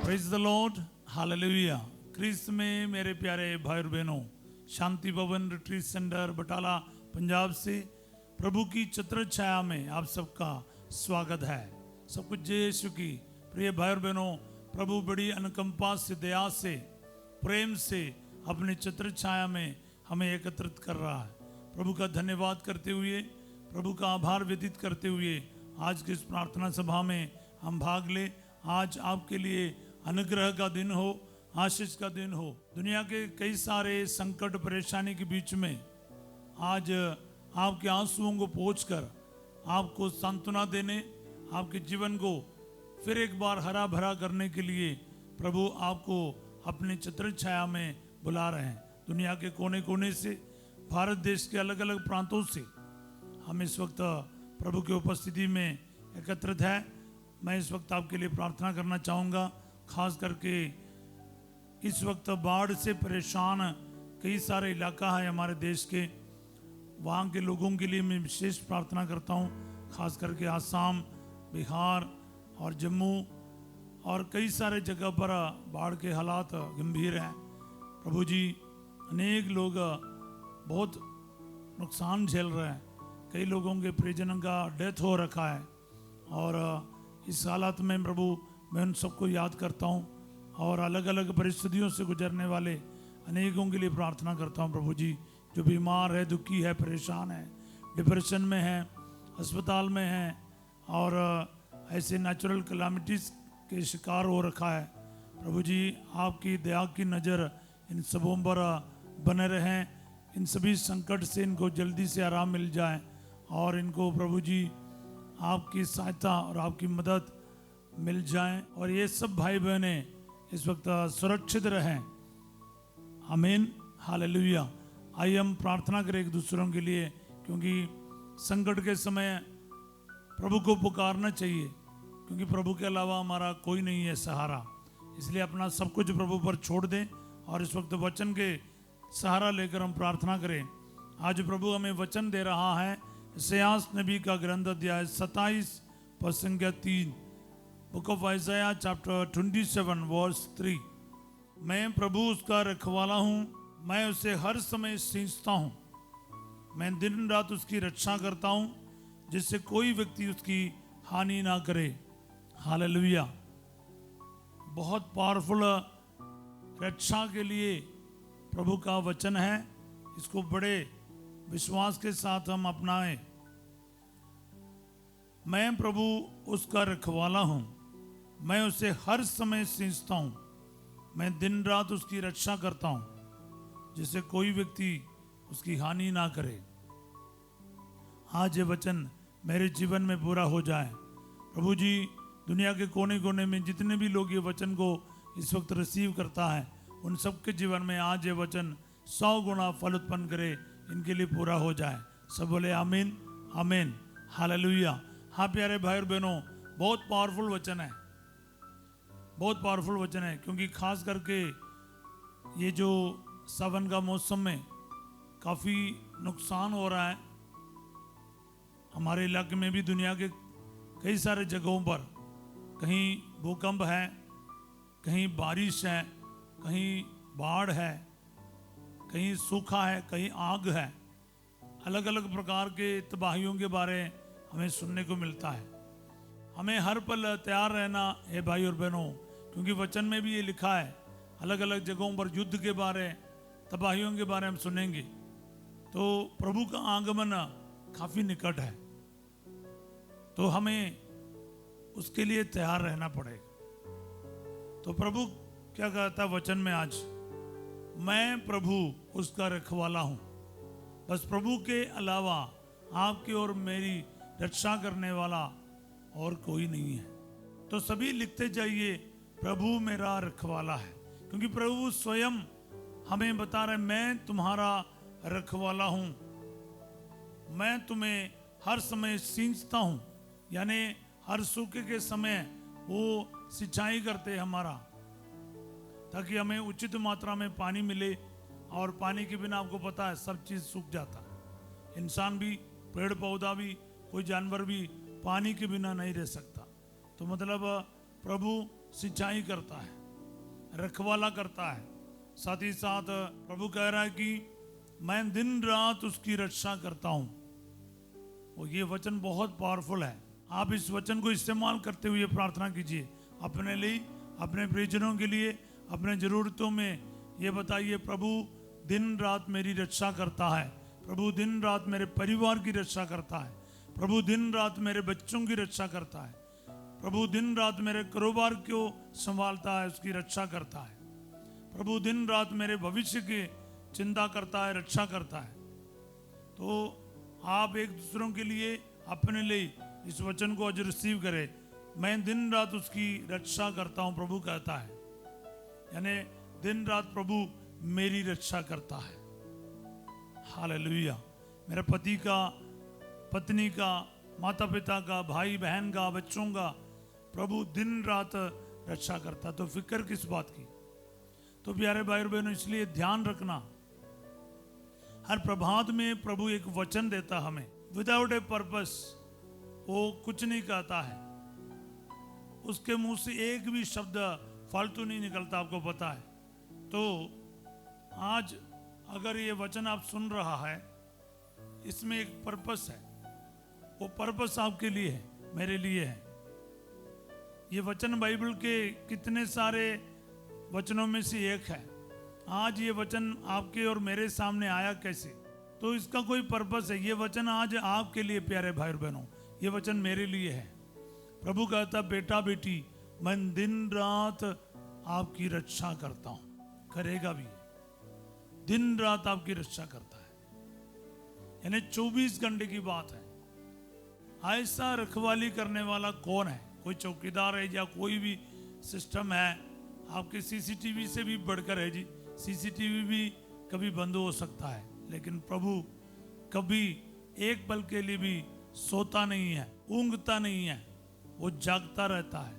Praise the lord, hallelujah. क्रिस्त में मेरे प्यारे भाई और बहनों, शांति भवन रिट्रीट सेंटर बटाला पंजाब से प्रभु की छत्र छाया में आप सबका स्वागत है। सब कुछ जय यीशु की। प्रिय भाई और बहनों, प्रभु बड़ी अनुकंपा से, दया से, प्रेम से अपनी छत्र छाया में हमें एकत्रित कर रहा है। प्रभु का धन्यवाद करते हुए, प्रभु का आभार व्यतीत करते हुए आज की इस प्रार्थना सभा में हम भाग ले। आज आपके लिए अनुग्रह का दिन हो, आशीष का दिन हो। दुनिया के कई सारे संकट परेशानी के बीच में आज आपके आंसुओं को पोंछकर आपको सांत्वना देने, आपके जीवन को फिर एक बार हरा भरा करने के लिए प्रभु आपको अपनी छत्र छाया में बुला रहे हैं। दुनिया के कोने कोने से, भारत देश के अलग अलग प्रांतों से हम इस वक्त प्रभु की उपस्थिति में एकत्रित है। मैं इस वक्त आपके लिए प्रार्थना करना चाहूँगा। खास करके इस वक्त बाढ़ से परेशान कई सारे इलाका है हमारे देश के, वहाँ के लोगों के लिए मैं विशेष प्रार्थना करता हूँ। खास करके आसाम, बिहार और जम्मू और कई सारे जगह पर बाढ़ के हालात गंभीर हैं। प्रभु जी, अनेक लोग बहुत नुकसान झेल रहे हैं। कई लोगों के परिजनों का डेथ हो रखा है और इस हालात में प्रभु मैं उन सबको याद करता हूँ और अलग अलग परिस्थितियों से गुजरने वाले अनेकों के लिए प्रार्थना करता हूँ। प्रभु जी, जो बीमार है, दुखी है, परेशान है, डिप्रेशन में है, अस्पताल में है और ऐसे नेचुरल कैलामिटीज़ के शिकार हो रखा है, प्रभु जी आपकी दया की नज़र इन सबों पर बने रहें। इन सभी संकट से इनको जल्दी से आराम मिल जाए और इनको प्रभु जी आपकी सहायता और आपकी मदद मिल जाए और ये सब भाई बहनें इस वक्त सुरक्षित रहें। आमीन, हालेलुया। आइए हम प्रार्थना करें एक दूसरों के लिए, क्योंकि संकट के समय प्रभु को पुकारना चाहिए, क्योंकि प्रभु के अलावा हमारा कोई नहीं है सहारा। इसलिए अपना सब कुछ प्रभु पर छोड़ दें और इस वक्त वचन के सहारा लेकर हम प्रार्थना करें। आज प्रभु हमें वचन दे रहा है। इसायास नबी का ग्रंथ अध्याय 27 पद संख्या 3, book of Isaiah chapter 27 verse 3। मैं प्रभु उसका रखवाला हूँ, मैं उसे हर समय सींचता हूँ, मैं दिन रात उसकी रक्षा करता हूँ, जिससे कोई व्यक्ति उसकी हानि ना करे। हालेलुया। बहुत पावरफुल रक्षा के लिए प्रभु का वचन है। इसको बड़े विश्वास के साथ हम अपनाएं। मैं प्रभु उसका रखवाला हूँ, मैं उसे हर समय सींचता हूँ, मैं दिन रात उसकी रक्षा करता हूँ, जिससे कोई व्यक्ति उसकी हानि ना करे। आज ये वचन मेरे जीवन में पूरा हो जाए। प्रभु जी, दुनिया के कोने कोने में जितने भी लोग ये वचन को इस वक्त रिसीव करता है, उन सबके जीवन में आज ये वचन 100 गुना फल उत्पन्न करे, इनके लिए पूरा हो जाए। सब बोले आमीन, आमीन, हालेलुया। हाँ प्यारे भाई और बहनों, बहुत पावरफुल वचन है, बहुत पावरफुल वचन है, क्योंकि खास करके ये जो सावन का मौसम में काफ़ी नुकसान हो रहा है हमारे इलाके में भी, दुनिया के कई सारे जगहों पर कहीं भूकंप है, कहीं बारिश है, कहीं बाढ़ है, कहीं सूखा है, कहीं आग है। अलग अलग प्रकार के तबाहियों के बारे हमें सुनने को मिलता है। हमें हर पल तैयार रहना है भाई और बहनों, क्योंकि वचन में भी ये लिखा है। अलग अलग जगहों पर युद्ध के बारे, तबाहियों के बारे हम सुनेंगे। तो प्रभु का आगमन काफ़ी निकट है, तो हमें उसके लिए तैयार रहना पड़ेगा। तो प्रभु क्या कहता है वचन में आज? मैं प्रभु उसका रखवाला हूँ। बस प्रभु के अलावा आपकी और मेरी रक्षा करने वाला और कोई नहीं है। तो सभी लिखते जाइए, प्रभु मेरा रखवाला है, क्योंकि प्रभु स्वयं हमें बता रहे, मैं तुम्हारा रखवाला हूँ, मैं तुम्हें हर समय सींचता हूँ। यानी हर सूखे के समय वो सिंचाई करते हमारा, ताकि हमें उचित मात्रा में पानी मिले। और पानी के बिना आपको पता है सब चीज़ सूख जाता है। इंसान भी, पेड़ पौधा भी, कोई जानवर भी पानी के बिना नहीं रह सकता। तो मतलब प्रभु सिंचाई करता है। रखवाला करता है। साथ ही साथ प्रभु कह रहा है कि मैं दिन रात उसकी रक्षा करता हूं। और ये वचन बहुत पावरफुल है। आप इस वचन को इस्तेमाल करते हुए प्रार्थना कीजिए अपने लिए, अपने प्रियजनों के लिए, अपने जरूरतों में। ये बताइए, प्रभु दिन रात मेरी रक्षा करता है, प्रभु दिन रात मेरे परिवार की रक्षा करता है, प्रभु दिन रात मेरे बच्चों की रक्षा करता है, प्रभु दिन रात मेरे कारोबार को संभालता है, उसकी रक्षा करता है, प्रभु दिन रात मेरे भविष्य की चिंता करता है, रक्षा करता है। तो आप एक दूसरों के लिए, अपने लिए इस वचन को आज रिसीव करें। मैं दिन रात उसकी रक्षा करता हूं, प्रभु कहता है। यानी दिन रात प्रभु मेरी रक्षा करता है। हालेलुया। मेरे पति का, पत्नी का, माता पिता का, भाई बहन का, बच्चों का प्रभु दिन रात रक्षा करता। तो फिक्र किस बात की? तो प्यारे भाई और बहनों, इसलिए ध्यान रखना, हर प्रभात में प्रभु एक वचन देता हमें, विदाउट ए पर्पस। वो कुछ नहीं कहता है, उसके मुंह से एक भी शब्द फालतू नहीं निकलता, आपको पता है। तो आज अगर ये वचन आप सुन रहा है, इसमें एक पर्पस है। वो पर्पस आपके लिए है, मेरे लिए है। ये वचन बाइबल के कितने सारे वचनों में से एक है। आज ये वचन आपके और मेरे सामने आया कैसे? तो इसका कोई पर्पस है। ये वचन आज आपके लिए प्यारे भाई और बहनों, ये वचन मेरे लिए है। प्रभु कहता, बेटा बेटी मैं दिन रात आपकी रक्षा करता हूं, करेगा भी। दिन रात आपकी रक्षा करता है, यानी 24 घंटे की बात है। ऐसा रखवाली करने वाला कौन है? कोई चौकीदार है या कोई भी सिस्टम है? आपके सीसीटीवी से भी बढ़कर है जी। सीसीटीवी भी कभी बंद हो सकता है, लेकिन प्रभु कभी एक पल के लिए भी सोता नहीं है, ऊँघता नहीं है, वो जागता रहता है।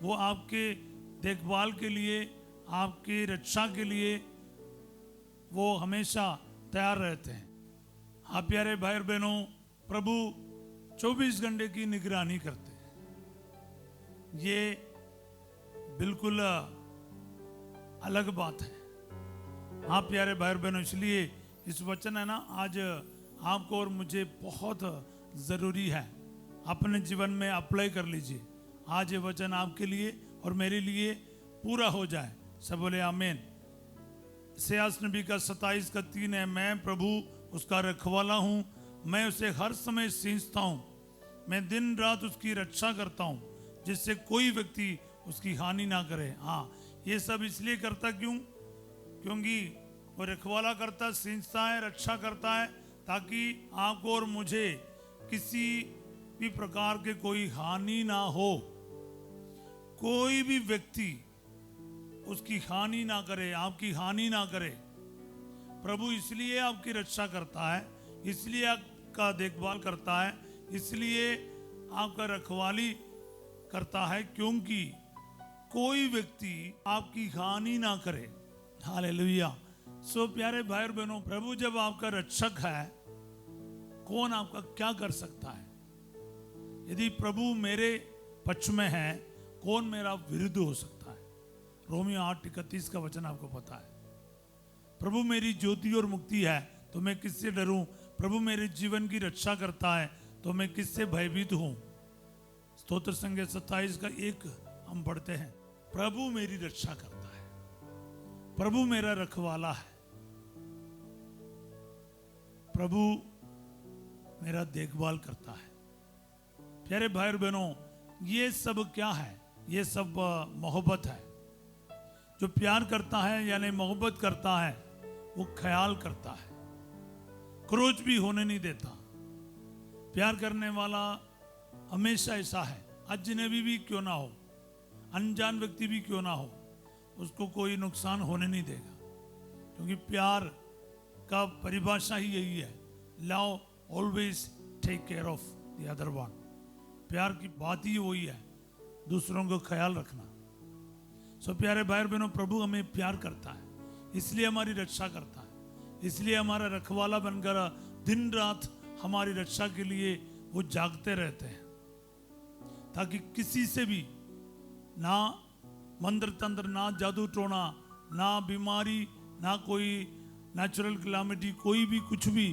वो आपके देखभाल के लिए, आपकी रक्षा के लिए वो हमेशा तैयार रहते हैं। आप प्यारे भाई और बहनों, प्रभु 24 घंटे की निगरानी करते हैं। ये बिल्कुल अलग बात है। हाँ प्यारे भाई और बहनों, इसलिए इस वचन है ना, आज आपको और मुझे बहुत ज़रूरी है। अपने जीवन में अप्लाई कर लीजिए। आज ये वचन आपके लिए और मेरे लिए पूरा हो जाए। सब बोले आमीन। इसायास नबी का 27 का 3 है, मैं प्रभु उसका रखवाला हूँ, मैं उसे हर समय सींचता हूँ, मैं दिन रात उसकी रक्षा करता हूँ, जिससे कोई व्यक्ति उसकी हानि ना करे। हाँ, ये सब इसलिए करता क्यों? क्योंकि वो रखवाला करता, सींचता है, रक्षा करता है, ताकि आपको और मुझे किसी भी प्रकार के कोई हानि ना हो, कोई भी व्यक्ति उसकी हानि ना करे, आपकी हानि ना करे। प्रभु इसलिए आपकी रक्षा करता है, इसलिए आपका देखभाल करता है, इसलिए आपका रखवाली करता है, क्योंकि कोई व्यक्ति आपकी हानि ना करे। हालेलुया। सो प्यारे भाई और बहनों, प्रभु जब आपका रक्षक है, कौन आपका क्या कर सकता है? यदि प्रभु मेरे पक्ष में है, कौन मेरा विरुद्ध हो सकता है? रोमियो 8:31 का वचन आपको पता है। प्रभु मेरी ज्योति और मुक्ति है, तो मैं किससे डरूं? प्रभु मेरे जीवन की रक्षा करता है, तो मैं किससे भयभीत हूं? स्तोत्र संगीत 27 का 1 हम पढ़ते हैं, प्रभु मेरी रक्षा करता है, प्रभु मेरा रखवाला है, प्रभु मेरा देखभाल करता है। प्यारे भाई और बहनों, ये सब क्या है? ये सब मोहब्बत है। जो प्यार करता है यानी मोहब्बत करता है, वो ख्याल करता है, क्रोध भी होने नहीं देता। प्यार करने वाला हमेशा ऐसा है, अजनबी भी क्यों ना हो, अनजान व्यक्ति भी क्यों ना हो, उसको कोई नुकसान होने नहीं देगा। क्योंकि प्यार का परिभाषा ही यही है, love always take care of the other one. प्यार की बात ही वही है, दूसरों को ख्याल रखना। सो प्यारे भाई बहनों, प्रभु हमें प्यार करता है, इसलिए हमारी रक्षा करता है, इसलिए हमारा रखवाला बनकर दिन रात हमारी रक्षा के लिए वो जागते रहते हैं, ताकि किसी से भी ना मंत्र तंत्र, ना जादू टोना, ना बीमारी, ना कोई नेचुरल कैलामिटी, कोई भी कुछ भी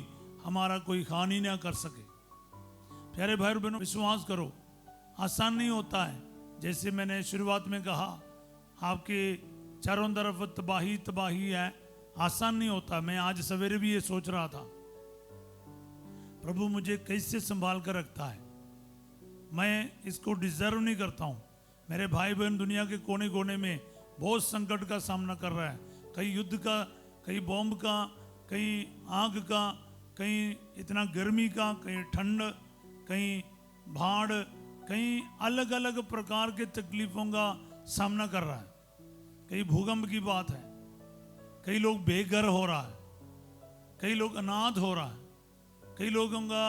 हमारा कोई हानि ना कर सके। प्यारे भाई और बहनों, विश्वास करो, आसान नहीं होता है। जैसे मैंने शुरुआत में कहा, आपके चारों तरफ तबाही तबाही है, आसान नहीं होता। मैं आज सवेरे भी ये सोच रहा था, प्रभु मुझे कैसे संभाल कर रखता है। मैं इसको डिजर्व नहीं करता हूँ। मेरे भाई बहन दुनिया के कोने कोने में बहुत संकट का सामना कर रहा है, कहीं युद्ध का, कहीं बॉम्ब का, कहीं आग का, कहीं इतना गर्मी का, कहीं ठंड, कहीं बाढ़, कहीं अलग अलग प्रकार के तकलीफों का सामना कर रहा है। कहीं भूकंप की बात है, कई लोग बेघर हो रहा है, कई लोग अनाथ हो रहा है, कई लोगों का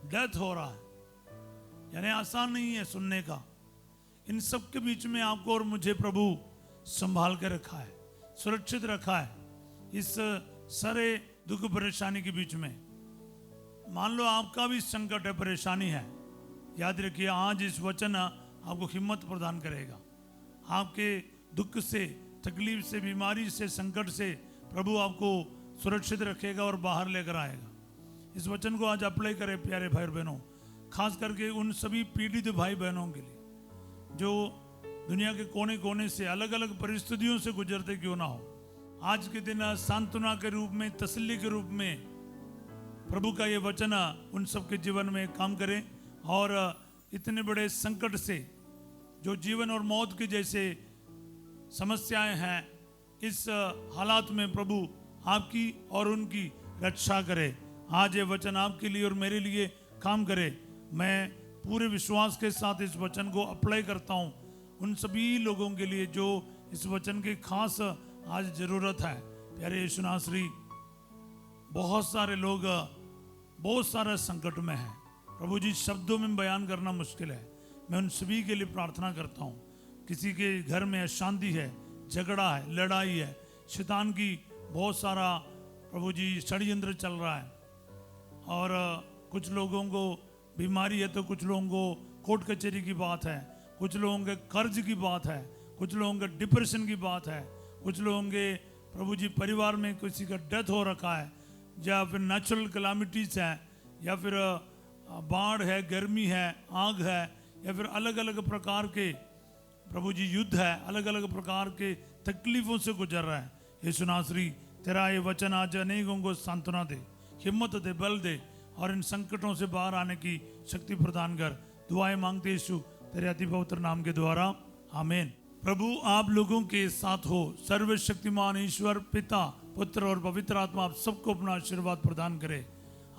डेथ हो रहा है। यानी आसान नहीं है सुनने का। इन सब के बीच में आपको और मुझे प्रभु संभाल के रखा है, सुरक्षित रखा है। इस सारे दुख परेशानी के बीच में मान लो आपका भी संकट है, परेशानी है, याद रखिए आज इस वचन आपको हिम्मत प्रदान करेगा। आपके दुख से, तकलीफ से, बीमारी से, संकट से प्रभु आपको सुरक्षित रखेगा और बाहर लेकर आएगा। इस वचन को आज अप्लाई करें प्यारे भाई बहनों, खास करके उन सभी पीड़ित भाई बहनों के लिए जो दुनिया के कोने कोने से अलग अलग परिस्थितियों से गुजरते क्यों ना हो। आज के दिन सांत्वना के रूप में, तसल्ली के रूप में प्रभु का ये वचन उन सबके जीवन में काम करे और इतने बड़े संकट से, जो जीवन और मौत के जैसे समस्याएं हैं, इस हालात में प्रभु आपकी और उनकी रक्षा करे। आज ये वचन आपके लिए और मेरे लिए काम करे। मैं पूरे विश्वास के साथ इस वचन को अप्लाई करता हूँ उन सभी लोगों के लिए जो इस वचन की खास आज जरूरत है। प्यारे यीशु नासरी, बहुत सारे लोग बहुत सारे संकट में हैं प्रभु जी, शब्दों में बयान करना मुश्किल है। मैं उन सभी के लिए प्रार्थना करता हूँ। किसी के घर में अशांति है, झगड़ा है, लड़ाई है, शैतान की बहुत सारा प्रभु जी षड्यंत्र चल रहा है, और कुछ लोगों को बीमारी है, तो कुछ लोगों को कोर्ट कचहरी की बात है, कुछ लोगों के कर्ज की बात है, कुछ लोगों के डिप्रेशन की बात है, कुछ लोगों के प्रभु जी परिवार में किसी का डेथ हो रखा है, या फिर नेचुरल कैलामिटीज है, या फिर बाढ़ है, गर्मी है, आग है, या फिर अलग अलग प्रकार के प्रभु जी युद्ध है, अलग अलग प्रकार के तकलीफों से गुजर रहा है। यीशु नासरी, तेरा ये वचन आज अनेकों को सांत्वना दे, हिम्मत दे, बल दे, और इन संकटों से बाहर आने की शक्ति प्रदान कर। दुआएं मांगते यीशु तेरे अति पवित्र नाम के द्वारा, आमीन। प्रभु आप लोगों के साथ हो। सर्वशक्तिमान ईश्वर पिता, पुत्र और पवित्र आत्मा आप सबको अपना आशीर्वाद प्रदान करे।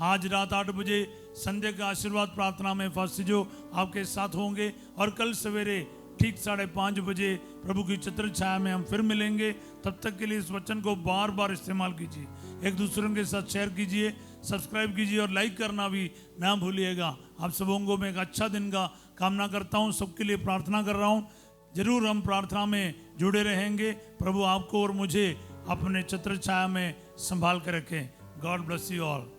आज रात 8 बजे संध्या का आशीर्वाद प्रार्थना में फासिजो आपके साथ होंगे, और कल सवेरे ठीक 5:30 बजे प्रभु की छत्र छाया में हम फिर मिलेंगे। तब तक के लिए इस वचन को बार बार इस्तेमाल कीजिए, एक दूसरों के साथ शेयर कीजिए, सब्सक्राइब कीजिए और लाइक करना भी ना भूलिएगा। आप सबों को मैं एक अच्छा दिन का कामना करता हूँ, सबके लिए प्रार्थना कर रहा हूँ। जरूर हम प्रार्थना में जुड़े रहेंगे। प्रभु आपको और मुझे अपने छत्र छाया में संभाल कर रखें। God bless you all.